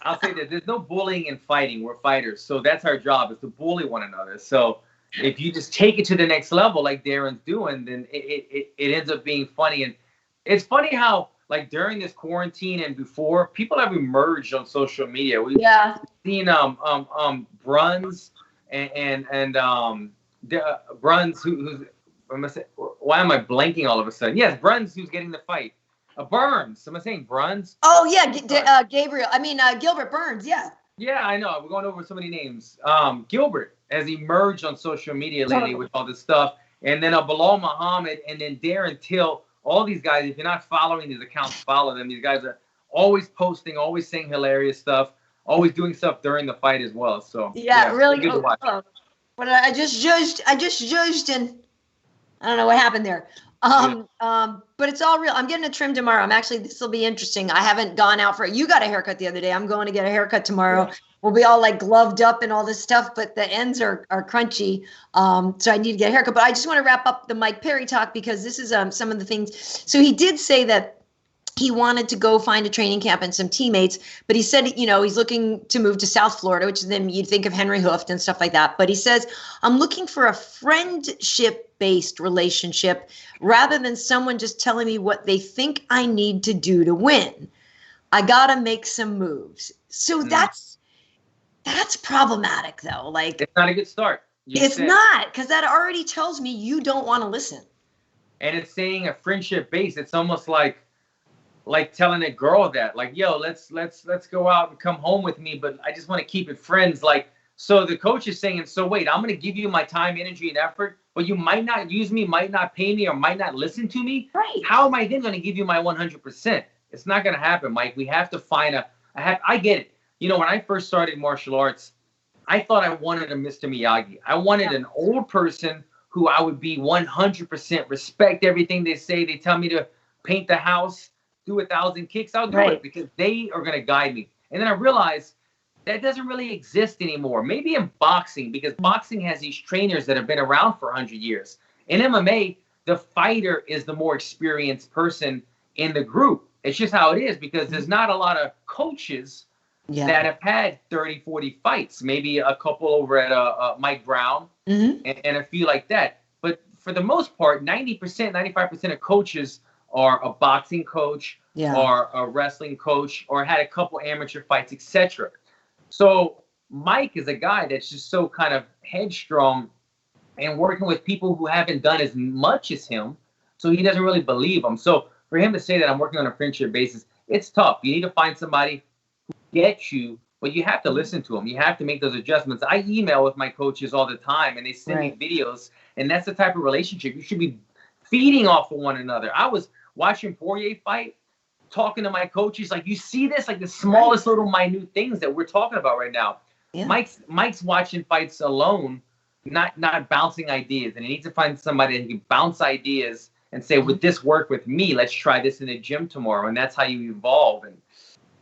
I'll say that there's no bullying and fighting. We're fighters. So that's our job, is to bully one another. So if you just take it to the next level like Darren's doing, then it ends up being funny. And it's funny how, like, during this quarantine and before, people have emerged on social media. We've seen Bruns and Bruns who's why am I blanking all of a sudden? Yes, Bruns, who's getting the fight. Burns. Am I saying Bruns? Oh, yeah. Gilbert Burns. Yeah. Yeah, I know. We're going over so many names. Gilbert has emerged on social media lately with all this stuff. And then Bilal Muhammad and then Darren Till. All these guys, if you're not following these accounts, follow them. These guys are always posting, always saying hilarious stuff, always doing stuff during the fight as well. So really good to watch. But I just judged, and I don't know what happened there. But it's all real. I'm getting a trim tomorrow. This will be interesting. I haven't gone out for it. You got a haircut the other day. I'm going to get a haircut tomorrow. Yeah. We'll be all like gloved up and all this stuff, but the ends are crunchy. So I need to get a haircut. But I just want to wrap up the Mike Perry talk, because this is some of the things. So he did say that he wanted to go find a training camp and some teammates, but he said, he's looking to move to South Florida, which then you'd think of Henry Hooft and stuff like that. But he says, I'm looking for a friendship-based relationship rather than someone just telling me what they think I need to do to win. I got to make some moves. So that's problematic, though. Like, it's not a good start. It's not, because that already tells me you don't want to listen. And it's saying a friendship-based. It's almost like telling a girl that, like, yo, let's go out and come home with me, but I just want to keep it friends. Like, so the coach is saying, so wait, I'm going to give you my time, energy, and effort, but you might not use me, might not pay me, or might not listen to me. Right. How am I then going to give you my 100%? It's not going to happen, Mike. We have to find I get it. When I first started martial arts, I thought I wanted a Mr. Miyagi. I wanted an old person who I would be 100% respect everything they say. They tell me to paint the house, do 1,000 kicks, I'll do it, because they are going to guide me. And then I realized that doesn't really exist anymore. Maybe in boxing, because boxing has these trainers that have been around for 100 years. In MMA, the fighter is the more experienced person in the group. It's just how it is, because there's not a lot of coaches that have had 30, 40 fights. Maybe a couple over at Mike Brown and a few like that. But for the most part, 90%, 95% of coaches are a boxing coach or a wrestling coach or had a couple amateur fights, etc. So Mike is a guy that's just so kind of headstrong and working with people who haven't done as much as him, so he doesn't really believe them. So for him to say that I'm working on a friendship basis, it's tough. You need to find somebody who gets you, but you have to listen to them. You have to make those adjustments. I email with my coaches all the time, and they send me videos, and that's the type of relationship you should be feeding off of one another. I was watching Poirier fight, talking to my coaches, like, you see this, like the smallest little minute things that we're talking about right now. Yeah. Mike's watching fights alone, not bouncing ideas, and he needs to find somebody that can bounce ideas and say, would this work with me? Let's try this in the gym tomorrow. And that's how you evolve. And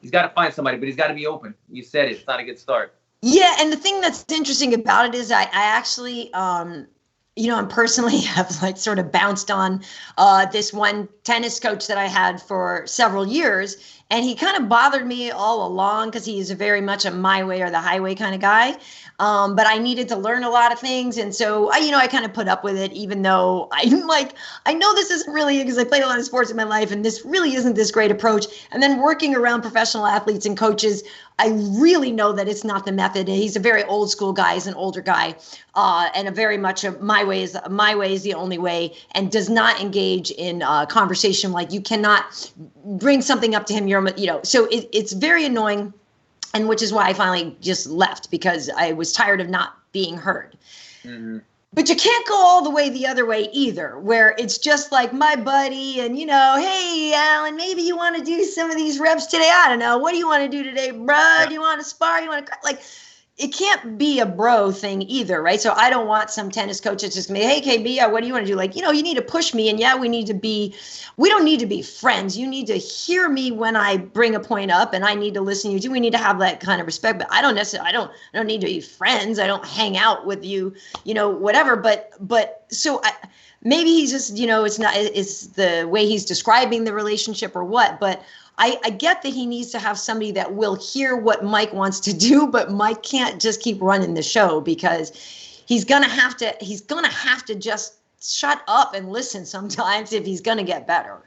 he's got to find somebody, but he's got to be open. You said it. It's not a good start. Yeah, and the thing that's interesting about it is I actually and personally have like sort of bounced on this one tennis coach that I had for several years. And he kind of bothered me all along because he is very much a my way or the highway kind of guy. But I needed to learn a lot of things. And so, I kind of put up with it, even though I'm like, I know this isn't really, because I played a lot of sports in my life, and this really isn't this great approach. And then working around professional athletes and coaches, I really know that it's not the method. He's a very old school guy. He's an older guy, and a very much a my way is the only way, and does not engage in conversation. Like, you cannot bring something up to him. So it's very annoying. And which is why I finally just left, because I was tired of not being heard. Mm-hmm. But you can't go all the way the other way either, where it's just like my buddy and, hey, Alan, maybe you want to do some of these reps today. I don't know. What do you want to do today, bro? Yeah. Do you want to spar? You want to, like, it can't be a bro thing either, right? So I don't want some tennis coach that's just me, hey, KB, what do you want to do? Like, you need to push me. And we don't need to be friends. You need to hear me when I bring a point up, and I need to listen to you too. We need to have that kind of respect, but I don't need to be friends. I don't hang out with you, whatever. But so maybe he's just, it's the way he's describing the relationship or what, but I get that he needs to have somebody that will hear what Mike wants to do, but Mike can't just keep running the show, because he's gonna have to just shut up and listen sometimes if he's gonna get better.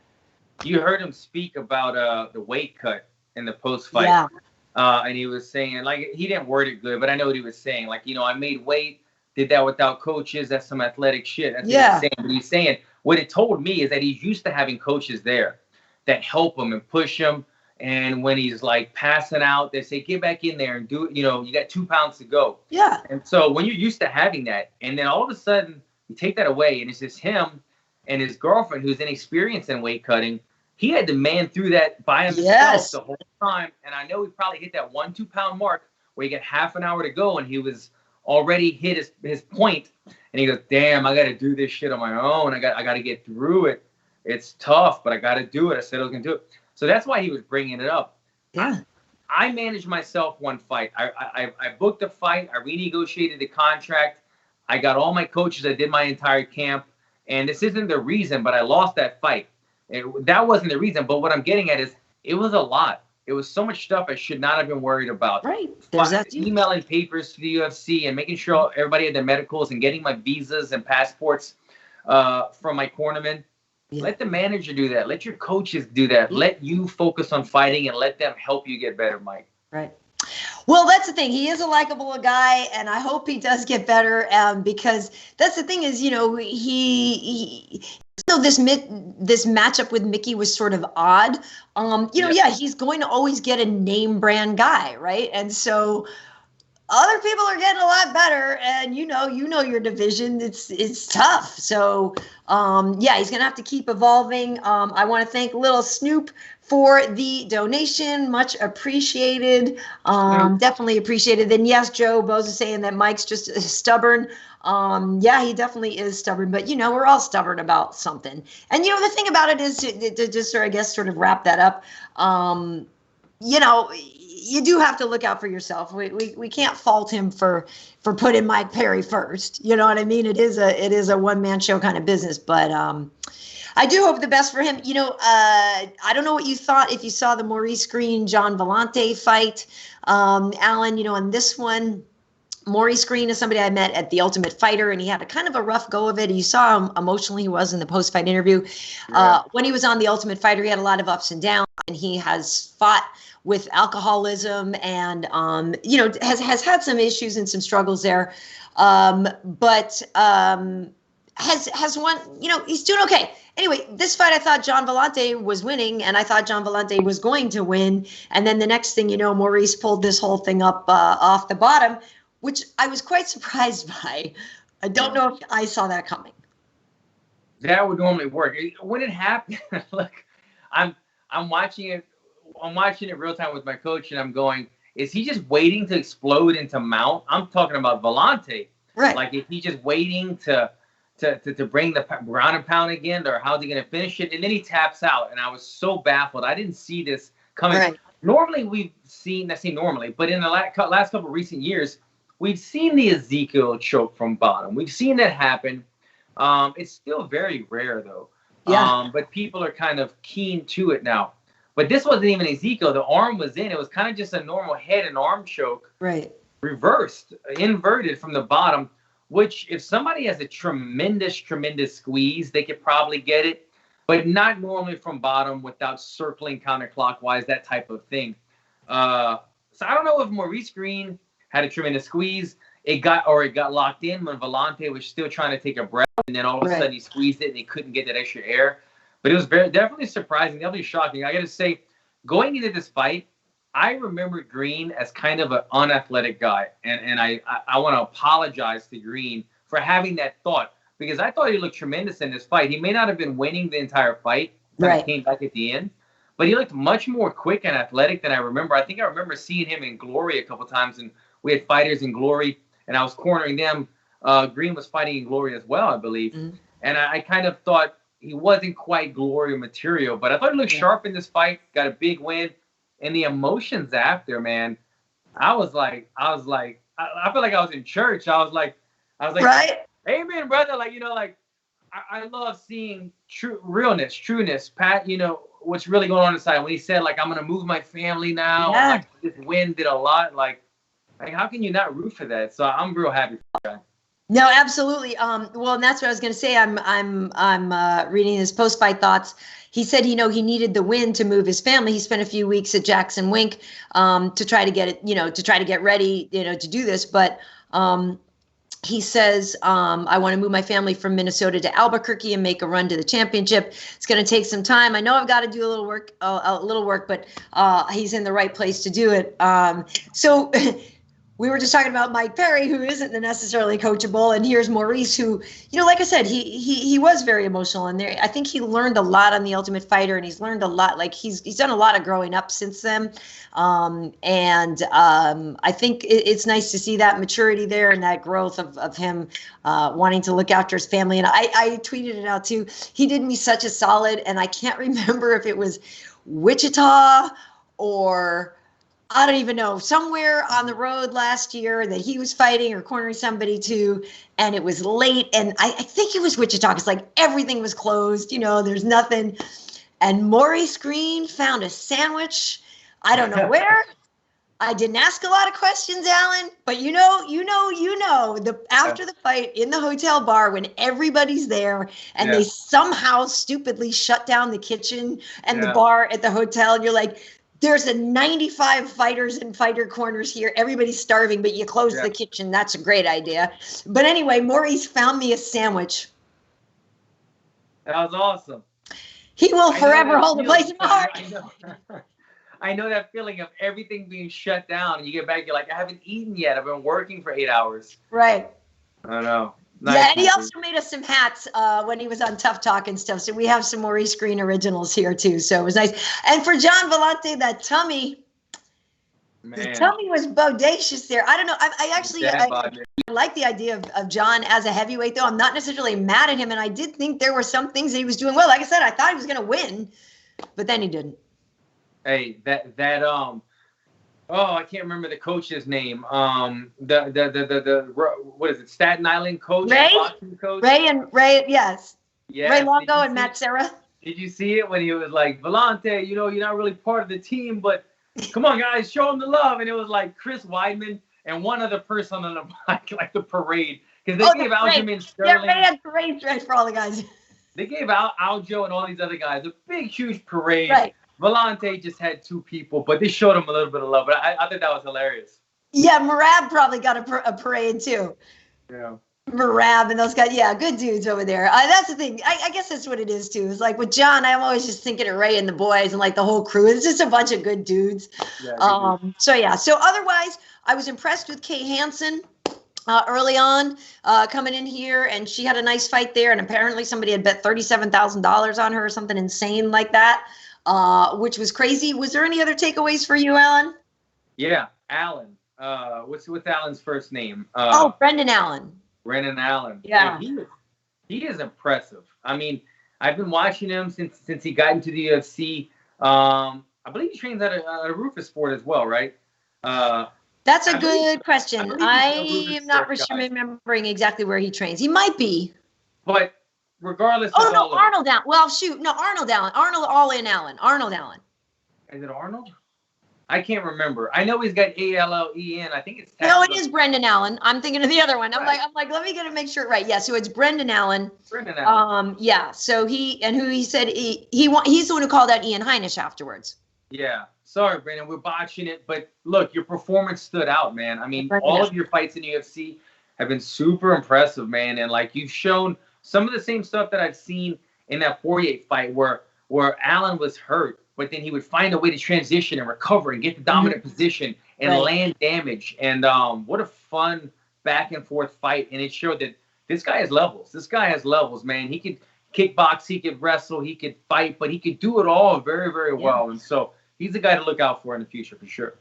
You heard him speak about the weight cut in the post fight, and he was saying, like, he didn't word it good, but I know what he was saying. Like, I made weight, did that without coaches. That's some athletic shit. That's what he's saying. But he's saying what it told me is that he's used to having coaches there that help him and push him. And when he's like passing out, they say, get back in there and do it. You got 2 pounds to go. Yeah. And so when you're used to having that, and then all of a sudden you take that away, and it's just him and his girlfriend who's inexperienced in weight cutting, he had to man through that by himself the whole time. And I know he probably hit that 1-2 pound mark where you got half an hour to go, and he was already hit his point. And he goes, damn, I got to do this shit on my own. I got to get through it. It's tough, but I got to do it. I said I was going to do it. So that's why he was bringing it up. Yeah. I managed myself one fight. I booked a fight. I renegotiated the contract. I got all my coaches. I did my entire camp. And this isn't the reason, but I lost that fight. That wasn't the reason. But what I'm getting at is it was a lot. It was so much stuff I should not have been worried about. Right. There's that too. Emailing papers to the UFC and making sure everybody had their medicals and getting my visas and passports from my cornermen. Yeah. Let the manager do that. Let your coaches do that. Let you focus on fighting and let them help you get better, Mike. Right. Well, that's the thing. He is a likable guy, and I hope he does get better, because that's the thing is, this matchup with Mickey was sort of odd. He's going to always get a name brand guy, right? And so other people are getting a lot better, and your division. It's tough. So he's gonna have to keep evolving. I want to thank Little Snoop for the donation, much appreciated. Definitely appreciated. And yes, Joe Bose is saying that Mike's just stubborn. He definitely is stubborn, but we're all stubborn about something. And the thing about it is to just sort of wrap that up. You do have to look out for yourself. We can't fault him for putting Mike Perry first. You know what I mean? It is a one-man show kind of business, but I do hope the best for him. I don't know what you thought if you saw the Maurice Greene Gian Villante fight. Alan, on this one, Maurice Greene is somebody I met at the Ultimate Fighter, and he had a kind of a rough go of it. You saw how emotional he was in the post-fight interview. When he was on the Ultimate Fighter, he had a lot of ups and downs, and he has fought with alcoholism and, has had some issues and some struggles there. But has won, he's doing okay. Anyway, this fight, I thought Gian Villante was winning, and I thought Gian Villante was going to win. And then the next thing Maurice pulled this whole thing up off the bottom, which I was quite surprised by. I don't know if I saw that coming. That would normally work. When it happened, look, I'm watching it. I'm watching it real time with my coach, and I'm going, is he just waiting to explode into mount? I'm talking about Villante. Right. Like, is he just waiting to bring the ground and pound again, or how's he going to finish it? And then he taps out, and I was so baffled. I didn't see this coming. Right. Normally, but in the last couple of recent years, we've seen the Ezekiel choke from bottom. We've seen that happen. It's still very rare, though. Yeah. But people are kind of keen to it now. But this wasn't even Ezekiel. The arm was in. It was kind of just a normal head and arm choke. Right. Reversed, inverted from the bottom, which if somebody has a tremendous squeeze, they could probably get it, but not normally from bottom without circling counterclockwise, that type of thing. So I don't know if Maurice Greene had a tremendous squeeze. It got locked in when Villante was still trying to take a breath, and then all of a sudden he squeezed it and he couldn't get that extra air. But it was definitely surprising, definitely shocking. I got to say, going into this fight, I remember Greene as kind of an unathletic guy, and I want to apologize to Greene for having that thought, because I thought he looked tremendous in this fight. He may not have been winning the entire fight, kind of came back at the end, but he looked much more quick and athletic than I remember. I think I remember seeing him in Glory a couple times, and we had fighters in Glory, and I was cornering them. Greene was fighting in Glory as well, I believe. Mm-hmm. And I kind of thought he wasn't quite Glory material, but I thought he looked sharp in this fight, got a big win. And the emotions after, man, I feel like I was in church. I was like, right? Amen, brother. Like, you know, like, I love seeing realness, trueness. Pat, you know, what's really going on inside. When he said, like, I'm going to move my family now. Yeah. Like, this win did a lot. Like, how can you not root for that? So I'm real happy for that. No, absolutely. Well, and that's what I was going to say. I'm reading his post-fight thoughts. He said, you know, he needed the win to move his family. He spent a few weeks at Jackson Wink to try to get it, you know, to try to get ready, you know, to do this. But he says, I want to move my family from Minnesota to Albuquerque and make a run to the championship. It's going to take some time. I know I've got to do a little work, but he's in the right place to do it. So we were just talking about Mike Perry, who isn't necessarily coachable, and here's Maurice, who, you know, like I said, he was very emotional, and I think he learned a lot on The Ultimate Fighter, and he's learned a lot. Like he's done a lot of growing up since then, and I think it's nice to see that maturity there and that growth of him wanting to look after his family. And I tweeted it out too. He did me such a solid, and I can't remember if it was Wichita or I don't even know, somewhere on the road last year that he was fighting or cornering somebody too, and it was late, and I think it was Wichita, because like everything was closed, you know, there's nothing, and Maurice Greene found a sandwich, I don't know where. I didn't ask a lot of questions, Alan, but you know, after the fight in the hotel bar when everybody's there and they somehow stupidly shut down the kitchen and the bar at the hotel, and you're like, there's a 95 fighters and fighter corners here. Everybody's starving, but you close the kitchen. That's a great idea. But anyway, Maurice found me a sandwich. That was awesome. He will forever hold the place in my heart. I know that feeling of everything being shut down, and you get back, you're like, I haven't eaten yet. I've been working for 8 hours. Right. I know. Nice. Yeah, and he also made us some hats when he was on Tough Talk and stuff. So we have some Maurice Greene originals here too. So it was nice. And for Gian Villante, that tummy, the tummy was bodacious there. I don't know. I like the idea of Gian as a heavyweight, though. I'm not necessarily mad at him, and I did think there were some things that he was doing well. Like I said, I thought he was going to win, but then he didn't. Hey, I can't remember the coach's name. The what is it? Staten Island coach, boxing coach. Ray, yes. Ray Longo and Matt Serra. Did you see it when he was like, Villante, you know, you're not really part of the team, but come on, guys, show him the love. And it was like Chris Weidman and one other person on the mic, like the parade, because they gave Aljamain Sterling. Yeah, they had parade dress for all the guys. They gave Aljo and all these other guys a big, huge parade. Right. Villante just had two people, but they showed him a little bit of love. But I think that was hilarious. Yeah, Marab probably got a parade too. Yeah. Marab and those guys. Yeah, good dudes over there. That's the thing. I guess that's what it is too. It's like with John, I'm always just thinking of Ray and the boys and like the whole crew. It's just a bunch of good dudes. Yeah, So otherwise, I was impressed with Kay Hansen. Early on, coming in here, and she had a nice fight there, and apparently somebody had bet $37,000 on her or something insane like that. Which was crazy. Was there any other takeaways for you, Alan? Yeah, Alan. What's Alan's first name? Brendan Allen. Brendan Allen. Yeah. He is impressive. I mean, I've been watching him since he got into the UFC. I believe he trains at a Rufus Sport as well, right? That's a good question. I am not remembering exactly where he trains. He might be. But regardless. Arnold Allen. Well, shoot. No, Arnold Allen. Arnold Allen. Arnold Allen. Is it Arnold? I can't remember. I know he's got ALLEN. I think it's. No, it is Brendan Allen. I'm thinking of the other one. Right. I'm like, let me make sure it right. Yeah. So it's Brendan Allen. Brendan Allen. Yeah. So he said he's the one who called out Ian Heinisch afterwards. Yeah. Sorry, Brandon. We're botching it, but look, your performance stood out, man. I mean, all of your fights in UFC have been super impressive, man, and like you've shown some of the same stuff that I've seen in that Poirier fight where Allen was hurt, but then he would find a way to transition and recover and get the dominant position and land damage. And what a fun back and forth fight. And it showed that this guy has levels. This guy has levels, man. He could kickbox, he could wrestle, he could fight, but he could do it all very, very well. And so he's a guy to look out for in the future for sure.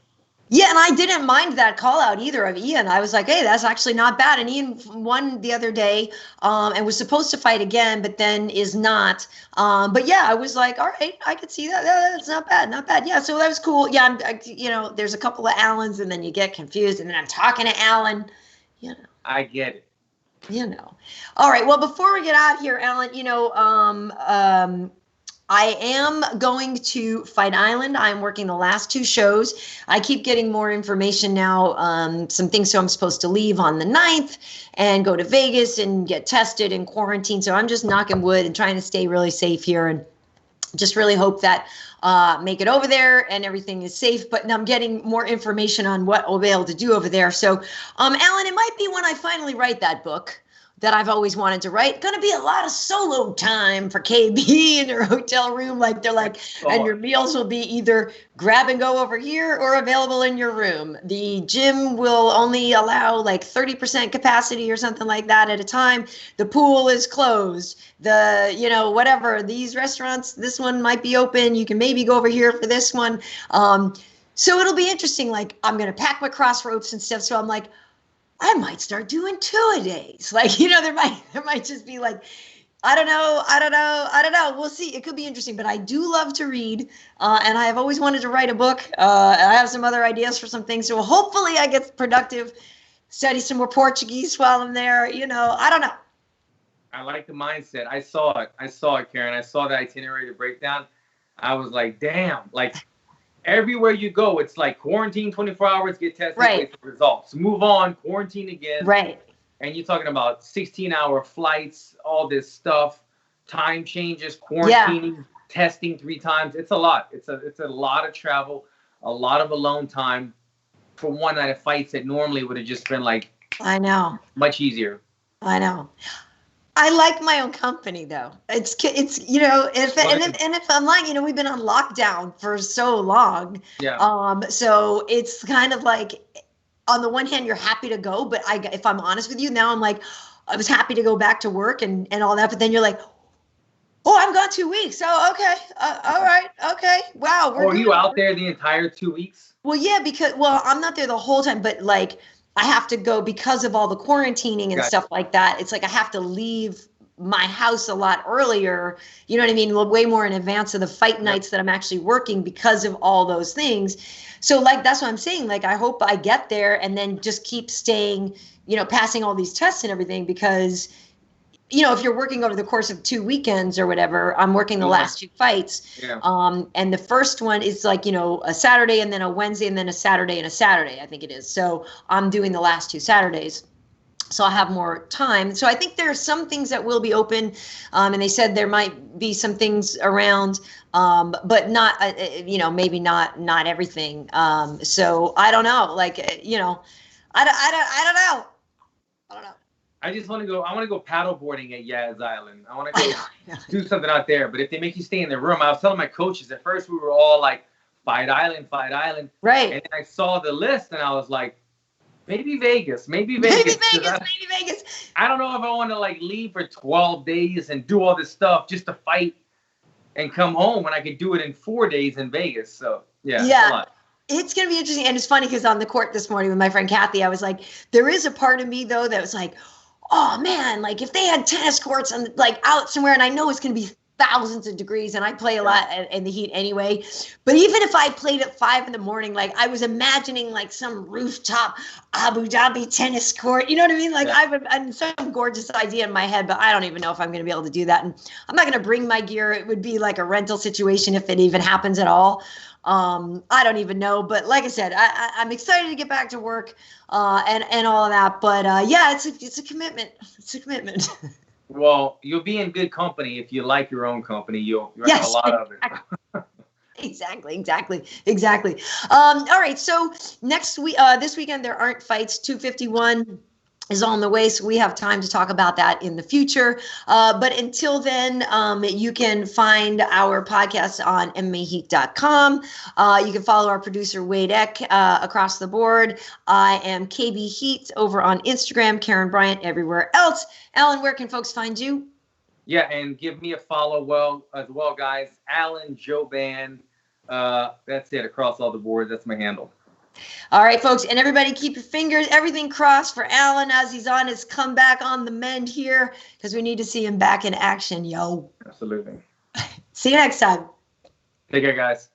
Yeah, and I didn't mind that call out either of Ian. I was like, hey, that's actually not bad. And Ian won the other day and was supposed to fight again, but then is not. But yeah, I was like, all right, I could see that. That's not bad, not bad. Yeah, so that was cool. Yeah, there's a couple of Allens, and then you get confused, and then I'm talking to Allen. I get it. All right, well, before we get out of here, Alan, I am going to Fight Island. I'm working the last 2 shows. I keep getting more information now, some things. So I'm supposed to leave on the 9th and go to Vegas and get tested and quarantine. So I'm just knocking wood and trying to stay really safe here and just really hope that make it over there and everything is safe. But I'm getting more information on what I'll be able to do over there. So, Alan, it might be when I finally write that book that I've always wanted to write. Going to be a lot of solo time for KB in your hotel room. Like they're like, and your meals will be either grab and go over here or available in your room. The gym will only allow like 30% capacity or something like that at a time. The pool is closed. Whatever, these restaurants, this one might be open. You can maybe go over here for this one. So it'll be interesting. Like I'm going to pack my cross ropes and stuff. So I'm like, I might start doing 2-a-days. Like, there might just be like, I don't know. We'll see. It could be interesting, but I do love to read. And I have always wanted to write a book. And I have some other ideas for some things. So hopefully I get productive, study some more Portuguese while I'm there. I don't know. I like the mindset. I saw it, Karyn. I saw the itinerary, the breakdown. I was like, damn, like, everywhere you go, it's like quarantine 24 hours, get tested, wait for results. Move on, quarantine again. Right. And you're talking about 16-hour flights, all this stuff, time changes, quarantining, testing 3 times. It's a lot. It's a lot of travel, a lot of alone time for one night of fights that normally would have just been like, I know, much easier. I know. I like my own company though. It's if I'm like, we've been on lockdown for so long. Yeah. So it's kind of like, on the one hand, you're happy to go, but if I'm honest with you now, I'm like, I was happy to go back to work and all that, but then you're like, oh, I'm gone 2 weeks. Oh, okay. All right. Okay. Wow. Are you out there the entire 2 weeks? Well, yeah, I'm not there the whole time, but like, I have to go because of all the quarantining and stuff like that. It's like I have to leave my house a lot earlier, you know what I mean? Way more in advance of the fight nights that I'm actually working because of all those things. So like, that's what I'm saying. Like, I hope I get there and then just keep staying, passing all these tests and everything because, if you're working over the course of 2 weekends or whatever, I'm working the last 2 fights. Yeah. And the first one is like, a Saturday and then a Wednesday and then a Saturday and a Saturday, I think it is. So I'm doing the last 2 Saturdays. So I'll have more time. So I think there are some things that will be open. And they said there might be some things around, but not, maybe not everything. So I don't know. Like, I don't know. I don't know. I just want to go. I want to go paddleboarding at Yaz Island. I want to go do something out there. But if they make you stay in the room, I was telling my coaches at first we were all like, Fight Island. Right. And then I saw the list and I was like, maybe Vegas. Maybe Vegas. I don't know if I want to like leave for 12 days and do all this stuff just to fight and come home when I could do it in 4 days in Vegas. So yeah. It's a lot. It's going to be interesting. And it's funny because on the court this morning with my friend Kathy, I was like, there is a part of me though that was like, oh man, like if they had tennis courts and like out somewhere, and I know it's going to be thousands of degrees and I play a lot in the heat anyway, but even if I played at 5 a.m, like I was imagining like some rooftop Abu Dhabi tennis court, you know what I mean? Like I have some gorgeous idea in my head, but I don't even know if I'm going to be able to do that. And I'm not going to bring my gear. It would be like a rental situation if it even happens at all. I don't even know, but like I said, I'm excited to get back to work, and all of that, but, yeah, it's a commitment. It's a commitment. Well, you'll be in good company. If you like your own company, you'll have a lot of it. Exactly. All right. So next week, this weekend, there aren't fights. 251. is on the way, so we have time to talk about that in the future. But until then, you can find our podcast on MMAHeat.com. You can follow our producer, Wade Eck, across the board. I am KB Heat over on Instagram, Karyn Bryant everywhere else. Alan, where can folks find you? Yeah, and give me a follow as well, guys. Alan Jouban. That's it, across all the boards. That's my handle. All right, folks, and everybody keep your fingers, everything crossed for Alan as he's on his comeback on the mend here, because we need to see him back in action, yo. Absolutely. See you next time. Take care, guys.